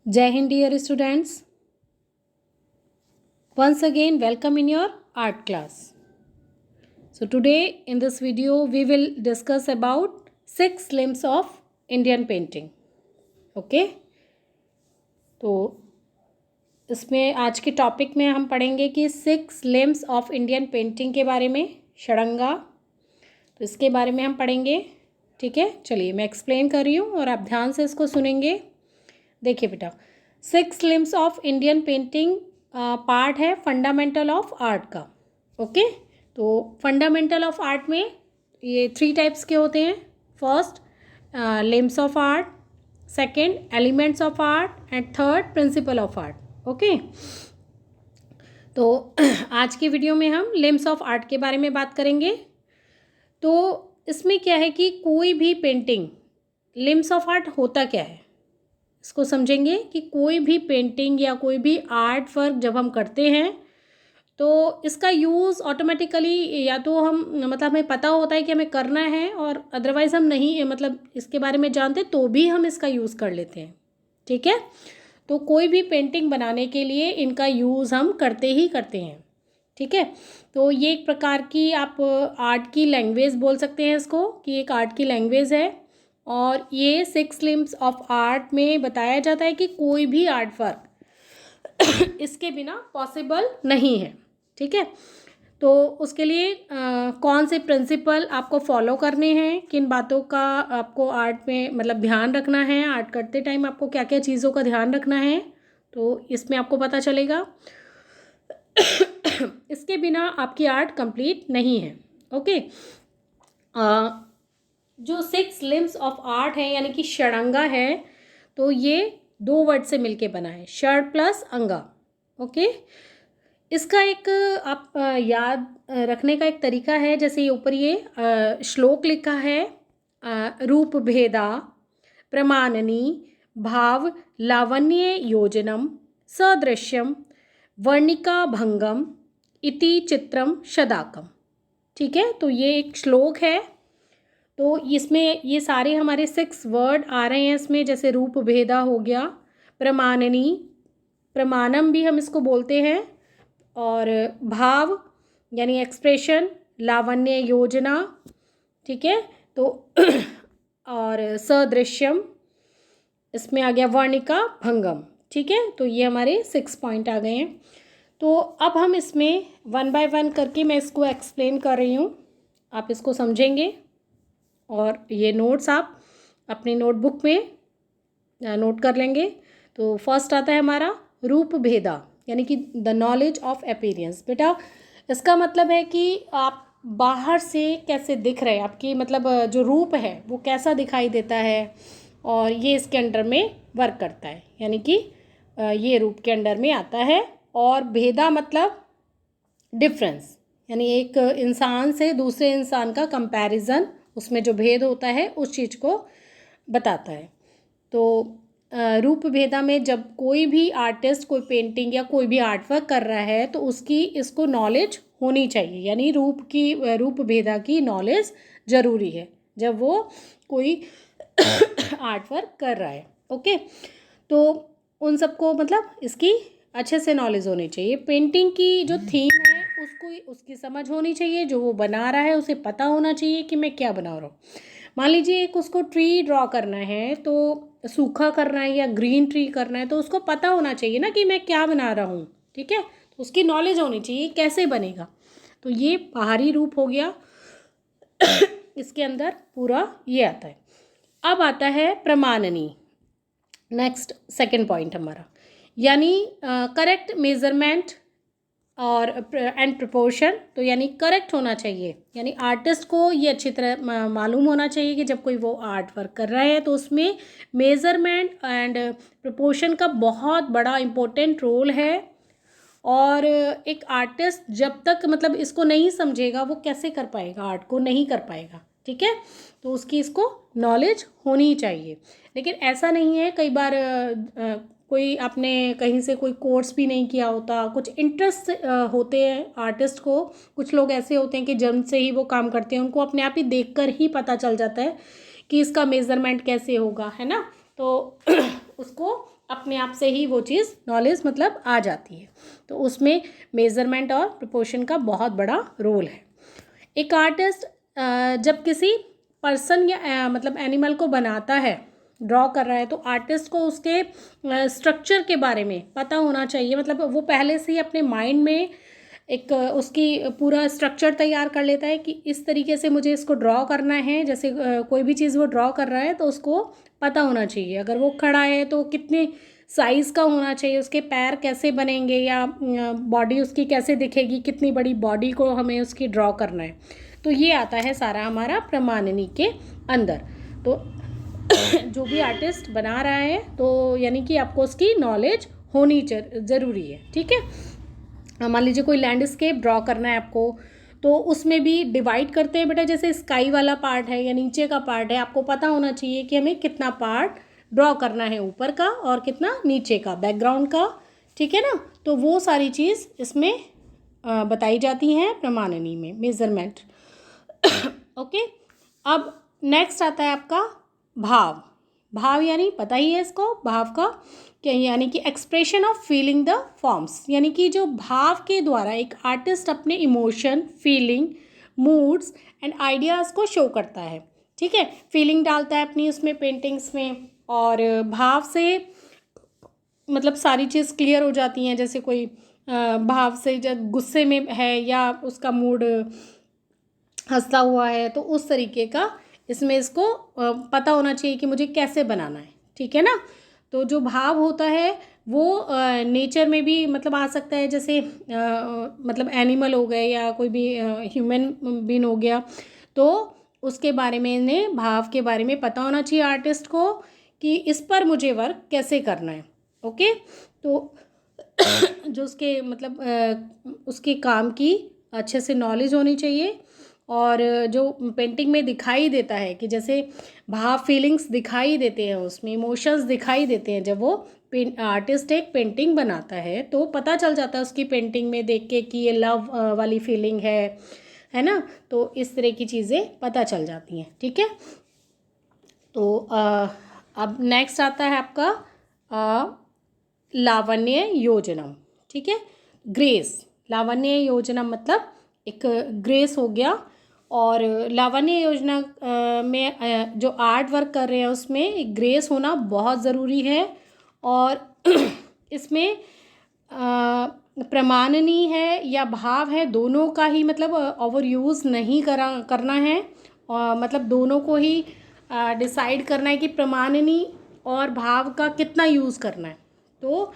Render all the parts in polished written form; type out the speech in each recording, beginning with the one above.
Jai Hind, dear students. Once again, welcome in your art class. So today in this video, we will discuss about 6 limbs of Indian painting. Okay? तो इसमें आज के topic में हम पढ़ेंगे कि 6 limbs of Indian painting के बारे में, षडंगा, तो इसके बारे में हम पढ़ेंगे. ठीक है, चलिए मैं एक्सप्लेन कर रही हूँ और आप ध्यान से इसको सुनेंगे. देखिए बेटा, 6 limbs of Indian painting part है फंडामेंटल ऑफ आर्ट का. ओके, तो फंडामेंटल ऑफ आर्ट में ये 3 टाइप्स के होते हैं. First limbs of art, second elements of art and third principle of art. Okay, तो आज के वीडियो में हम लिम्स ऑफ आर्ट के बारे में बात करेंगे. तो इसमें क्या है कि कोई भी पेंटिंग, लिम्स ऑफ आर्ट होता क्या है इसको समझेंगे. कि कोई भी पेंटिंग या कोई भी आर्ट वर्क जब हम करते हैं तो इसका यूज़ ऑटोमेटिकली या तो हम मतलब हमें पता होता है कि हमें करना है, और अदरवाइज़ हम नहीं मतलब इसके बारे में जानते तो भी हम इसका यूज़ कर लेते हैं. ठीक है, तो कोई भी पेंटिंग बनाने के लिए इनका यूज़ हम करते ही करते हैं. ठीक है, तो ये एक प्रकार की आप आर्ट की लैंग्वेज बोल सकते हैं इसको, कि एक आर्ट की लैंग्वेज है. और ये 6 लिम्स ऑफ आर्ट में बताया जाता है कि कोई भी आर्ट वर्क इसके बिना पॉसिबल नहीं है. ठीक है, तो उसके लिए कौन से प्रिंसिपल आपको फॉलो करने हैं, किन बातों का आपको आर्ट में मतलब ध्यान रखना है, आर्ट करते टाइम आपको क्या क्या चीज़ों का ध्यान रखना है, तो इसमें आपको पता चलेगा. इसके बिना आपकी आर्ट कंप्लीट नहीं है. ओके, जो 6 लिम्स ऑफ आर्ट है यानी कि षडंगा है, तो ये 2 वर्ड से मिलके बना है, षड प्लस अंगा. ओके, इसका एक आप याद रखने का एक तरीका है. जैसे ये ऊपर ये श्लोक लिखा है, रूप भेदा प्रमाणनी भाव लावण्य योजनम सदृश्यम वर्णिका भंगम इति चित्रम शदाकम. ठीक है, तो ये एक श्लोक है. तो इसमें ये सारे हमारे 6 वर्ड आ रहे हैं इसमें. जैसे रूप भेदा हो गया, प्रमाणनी, प्रमाणम भी हम इसको बोलते हैं, और भाव यानी एक्सप्रेशन, लावण्य योजना. ठीक है, तो और सदृश्यम इसमें आ गया, वर्णिका भंगम. ठीक है, तो ये हमारे 6 पॉइंट आ गए हैं. तो अब हम इसमें 1 बाय 1 करके मैं इसको एक्सप्लेन कर रही हूँ, आप इसको समझेंगे. और ये नोट्स आप अपनी नोटबुक में नोट कर लेंगे. तो फर्स्ट आता है हमारा रूप भेदा, यानी कि द नॉलेज ऑफ अपीयरेंस. बेटा, इसका मतलब है कि आप बाहर से कैसे दिख रहे हैं, आपकी मतलब जो रूप है वो कैसा दिखाई देता है, और ये इसके अंडर में वर्क करता है. यानी कि ये रूप के अंडर में आता है. और भेदा मतलब डिफरेंस, यानी एक इंसान से दूसरे इंसान का कंपैरिजन, उसमें जो भेद होता है उस चीज़ को बताता है. तो रूप भेदा में जब कोई भी आर्टिस्ट कोई पेंटिंग या कोई भी आर्ट वर्क कर रहा है तो उसकी इसको नॉलेज होनी चाहिए. यानी रूप भेदा की नॉलेज ज़रूरी है जब वो कोई आर्ट वर्क कर रहा है. ओके, तो उन सबको मतलब इसकी अच्छे से नॉलेज होनी चाहिए. पेंटिंग की जो थीम है उसको उसकी समझ होनी चाहिए. जो वो बना रहा है उसे पता होना चाहिए कि मैं क्या बना रहा हूँ. मान लीजिए एक उसको ट्री ड्रॉ करना है, तो सूखा करना है या ग्रीन ट्री करना है, तो उसको पता होना चाहिए ना कि मैं क्या बना रहा हूँ. ठीक है, तो उसकी नॉलेज होनी चाहिए कैसे बनेगा. तो ये बाहरी रूप हो गया. इसके अंदर पूरा ये आता है. अब आता है प्रमाणनी, नेक्स्ट सेकंड पॉइंट हमारा, यानी करेक्ट मेजरमेंट और एंड प्रोपोर्शन. तो यानी करेक्ट होना चाहिए, यानी आर्टिस्ट को ये अच्छी तरह मालूम होना चाहिए कि जब कोई वो आर्ट वर्क कर रहा है तो उसमें मेज़रमेंट एंड प्रोपोर्शन का बहुत बड़ा इम्पोर्टेंट रोल है. और एक आर्टिस्ट जब तक मतलब इसको नहीं समझेगा वो कैसे कर पाएगा, आर्ट को नहीं कर पाएगा. ठीक है, तो उसकी इसको नॉलेज होनी चाहिए. लेकिन ऐसा नहीं है, कई बार कोई आपने कहीं से कोई कोर्स भी नहीं किया होता, कुछ इंटरेस्ट होते हैं आर्टिस्ट को. कुछ लोग ऐसे होते हैं कि जन्म से ही वो काम करते हैं, उनको अपने आप ही देखकर ही पता चल जाता है कि इसका मेज़रमेंट कैसे होगा, है ना. तो उसको अपने आप से ही वो चीज़ नॉलेज मतलब आ जाती है। तो उसमें मेज़रमेंट और प्रोपोर्शन का बहुत बड़ा रोल है। एक आर्टिस्ट जब किसी पर्सन या मतलब एनिमल को बनाता है, ड्रॉ कर रहा है, तो आर्टिस्ट को उसके स्ट्रक्चर के बारे में पता होना चाहिए। मतलब वो पहले से ही अपने माइंड में एक उसकी पूरा स्ट्रक्चर तैयार कर लेता है कि इस तरीके से मुझे इसको ड्रॉ करना है। जैसे कोई भी चीज़ वो ड्रॉ कर रहा है तो उसको पता होना चाहिए। अगर वो खड़ा है तो कितने साइज़ का होना चाहिए, उसके पैर कैसे बनेंगे या बॉडी उसकी कैसे दिखेगी, कितनी बड़ी बॉडी को हमें उसकी ड्रॉ करना है। तो ये आता है सारा हमारा प्रमाणनी के अंदर। तो जो भी आर्टिस्ट बना रहा है तो यानी कि आपको उसकी नॉलेज होनी ज़रूरी है। ठीक है, मान लीजिए कोई लैंडस्केप ड्रॉ करना है आपको, तो उसमें भी डिवाइड करते हैं बेटा। जैसे स्काई वाला पार्ट है या नीचे का पार्ट है, आपको पता होना चाहिए कि हमें कितना पार्ट ड्रॉ करना है, ऊपर का और कितना नीचे का, बैकग्राउंड का। ठीक है ना, तो वो सारी चीज़ इसमें बताई जाती हैं प्रमाणनी में, मेज़रमेंट। ओके, अब नेक्स्ट आता है आपका भाव। भाव यानी पता ही है इसको, भाव का क्या यानी कि expression of feeling the forms, यानी कि जो भाव के द्वारा एक आर्टिस्ट अपने emotion, feeling, moods and ideas को शो करता है। ठीक है, फीलिंग डालता है अपनी उसमें पेंटिंग्स में, और भाव से मतलब सारी चीज़ क्लियर हो जाती हैं। जैसे कोई भाव से जब गुस्से में है या उसका मूड हंसता हुआ है, तो उस तरीके का इसमें इसको पता होना चाहिए कि मुझे कैसे बनाना है। ठीक है ना, तो जो भाव होता है वो नेचर में भी मतलब आ सकता है। जैसे मतलब एनिमल हो गए या कोई भी ह्यूमन बीन हो गया, तो उसके बारे में इन्हें भाव के बारे में पता होना चाहिए आर्टिस्ट को कि इस पर मुझे वर्क कैसे करना है। ओके, तो जो उसके मतलब उसके काम की अच्छे से नॉलेज होनी चाहिए। और जो पेंटिंग में दिखाई देता है कि जैसे भाव, फीलिंग्स दिखाई देते हैं, उसमें इमोशंस दिखाई देते हैं। जब वो आर्टिस्ट एक पेंटिंग बनाता है तो पता चल जाता है उसकी पेंटिंग में देख के कि ये लव वाली फीलिंग है ना। तो इस तरह की चीज़ें पता चल जाती हैं। ठीक है, तो अब नेक्स्ट आता है आपका लावण्य योजनम। ठीक है, ग्रेस। लावण्य योजना मतलब एक ग्रेस हो गया। और लावण्य योजना में जो आर्ट वर्क कर रहे हैं उसमें एक ग्रेस होना बहुत ज़रूरी है। और इसमें प्रमाणनी है या भाव है, दोनों का ही मतलब ओवर यूज़ नहीं करना है। और मतलब दोनों को ही डिसाइड करना है कि प्रमाणनी और भाव का कितना यूज़ करना है। तो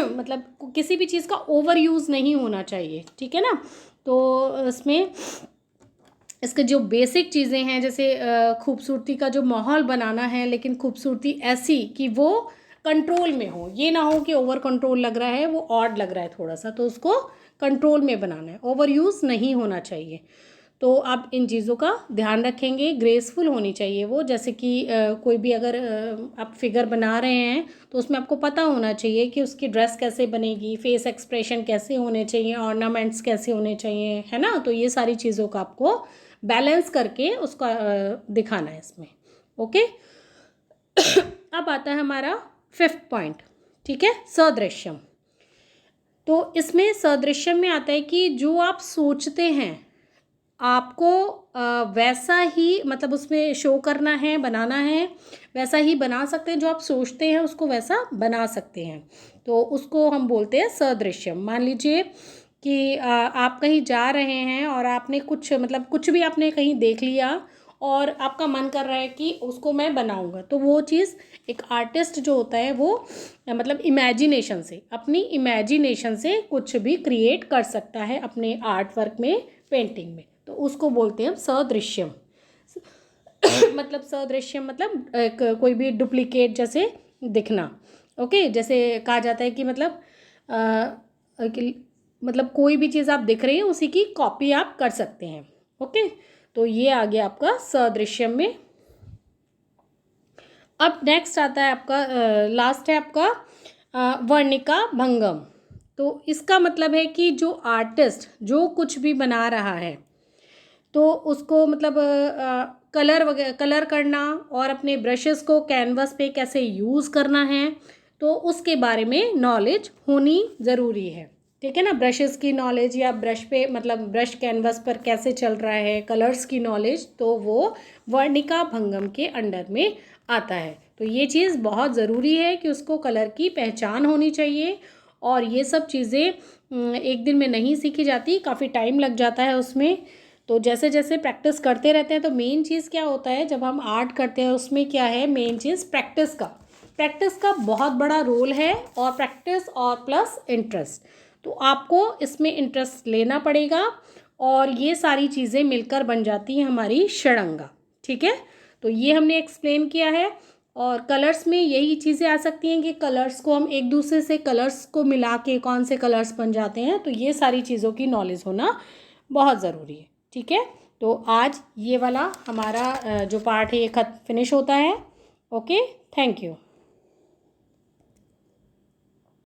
मतलब किसी भी चीज़ का ओवर यूज़ नहीं होना चाहिए। ठीक है ना, तो इसमें इसके जो बेसिक चीज़ें हैं, जैसे खूबसूरती का जो माहौल बनाना है, लेकिन खूबसूरती ऐसी कि वो कंट्रोल में हो, ये ना हो कि ओवर कंट्रोल लग रहा है, वो ऑड लग रहा है थोड़ा सा, तो उसको कंट्रोल में बनाना है, ओवर यूज़ नहीं होना चाहिए। तो आप इन चीज़ों का ध्यान रखेंगे। ग्रेसफुल होनी चाहिए वो, जैसे कि कोई भी अगर आप फिगर बना रहे हैं तो उसमें आपको पता होना चाहिए कि उसकी ड्रेस कैसे बनेगी, फेस एक्सप्रेशन कैसे होने चाहिए, ऑर्नामेंट्स कैसे होने चाहिए, है ना। तो ये सारी चीज़ों का आपको बैलेंस करके उसका दिखाना है इसमें। ओके, अब आता है हमारा 5th पॉइंट। ठीक है, सदृश्यम। तो इसमें सदृश्यम में आता है कि जो आप सोचते हैं आपको वैसा ही मतलब उसमें शो करना है, बनाना है, वैसा ही बना सकते हैं। जो आप सोचते हैं उसको वैसा बना सकते हैं, तो उसको हम बोलते हैं सदृश्यम। मान लीजिए कि आप कहीं जा रहे हैं और आपने कुछ मतलब कुछ भी आपने कहीं देख लिया और आपका मन कर रहा है कि उसको मैं बनाऊंगा, तो वो चीज़ एक आर्टिस्ट जो होता है वो मतलब इमेजिनेशन से, अपनी इमेजिनेशन से कुछ भी क्रिएट कर सकता है अपने आर्ट वर्क में, पेंटिंग में। तो उसको बोलते हैं हम सदृश्यम। मतलब सदृश्यम मतलब एक कोई भी डुप्लीकेट जैसे दिखना। ओके, जैसे कहा जाता है कि मतलब मतलब कोई भी चीज़ आप दिख रही है उसी की कॉपी आप कर सकते हैं। ओके, तो ये आ गया आपका सदृश्यम में। अब नेक्स्ट आता है आपका लास्ट है आपका वर्णिका भंगम। तो इसका मतलब है कि जो आर्टिस्ट जो कुछ भी बना रहा है तो उसको मतलब कलर वगैरह कलर करना और अपने ब्रशेस को कैनवस पे कैसे यूज़ करना है, तो उसके बारे में नॉलेज होनी ज़रूरी है। ठीक है ना, ब्रशेस की नॉलेज या ब्रश पे मतलब ब्रश कैनवस पर कैसे चल रहा है, कलर्स की नॉलेज, तो वो वर्णिका भंगम के अंडर में आता है। तो ये चीज़ बहुत ज़रूरी है कि उसको कलर की पहचान होनी चाहिए। और ये सब चीज़ें एक दिन में नहीं सीखी जाती, काफ़ी टाइम लग जाता है उसमें। तो जैसे जैसे प्रैक्टिस करते रहते हैं, तो मेन चीज़ क्या होता है जब हम आर्ट करते हैं, उसमें क्या है मेन चीज़, प्रैक्टिस का बहुत बड़ा रोल है। और प्रैक्टिस और प्लस इंटरेस्ट, तो आपको इसमें इंटरेस्ट लेना पड़ेगा और ये सारी चीज़ें मिलकर बन जाती हैं हमारी षडंगा। ठीक है, तो ये हमने एक्सप्लेन किया है। और कलर्स में यही चीज़ें आ सकती हैं कि कलर्स को हम एक दूसरे से कलर्स को मिला के कौन से कलर्स बन जाते हैं, तो ये सारी चीज़ों की नॉलेज होना बहुत ज़रूरी है। ठीक है, तो आज ये वाला हमारा जो पार्ट है ये फिनिश होता है। Okay, thank you.